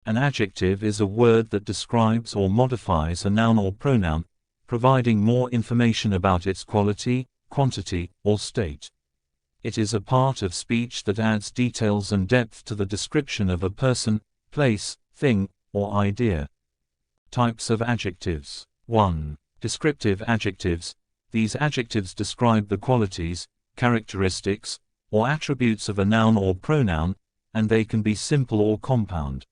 An adjective is a word that describes or modifies a noun or pronoun, providing more information about its quality, quantity, or state. It is a part of speech that adds details and depth to the description of a person, place, thing, or idea. Types of adjectives. 1. Descriptive adjectives. These adjectives describe the qualities, characteristics, or attributes of a noun or pronoun, and they can be simple or compound.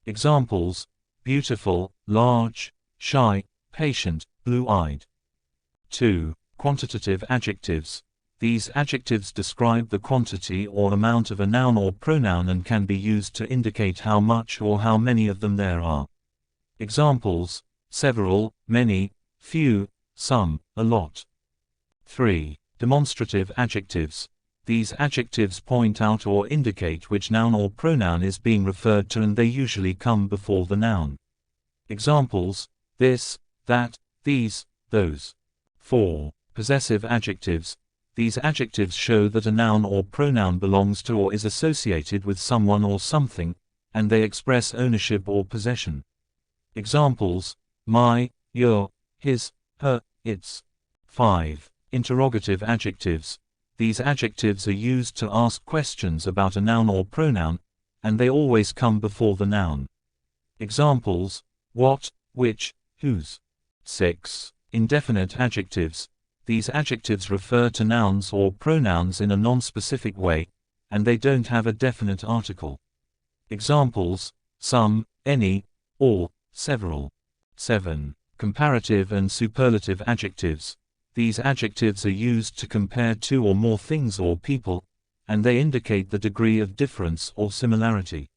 Examples: beautiful, large, shy, patient, blue-eyed. 2. Quantitative adjectives. These adjectives describe the quantity or amount of a noun or pronoun and can be used to indicate how much or how many of them there are. Examples: several, many, few, some, a lot. 3. Demonstrative adjectives. These adjectives point out or indicate which noun or pronoun is being referred to, and they usually come before the noun. Examples: this, that, these, those. 4. Possessive adjectives. These adjectives show that a noun or pronoun belongs to or is associated with someone or something, and they express ownership or possession. Examples: my, your, his, her, its. 5. Interrogative adjectives. These adjectives are used to ask questions about a noun or pronoun, and they always come before the noun. Examples: what, which, whose. 6. Indefinite adjectives. These adjectives refer to nouns or pronouns in a non-specific way, and they don't have a definite article. Examples: some, any, all, several. 7. Comparative and superlative adjectives. These adjectives are used to compare two or more things or people, and they indicate the degree of difference or similarity.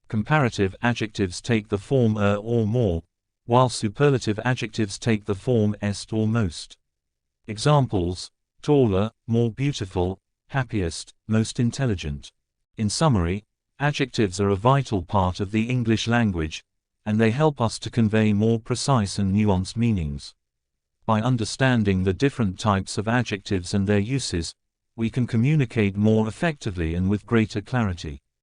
Comparative adjectives take the form a or more, while superlative adjectives take the form est or most. Examples: taller, more beautiful, happiest, most intelligent. In summary, adjectives are a vital part of the English language, and they help us to convey more precise and nuanced meanings. By understanding the different types of adjectives and their uses, we can communicate more effectively and with greater clarity.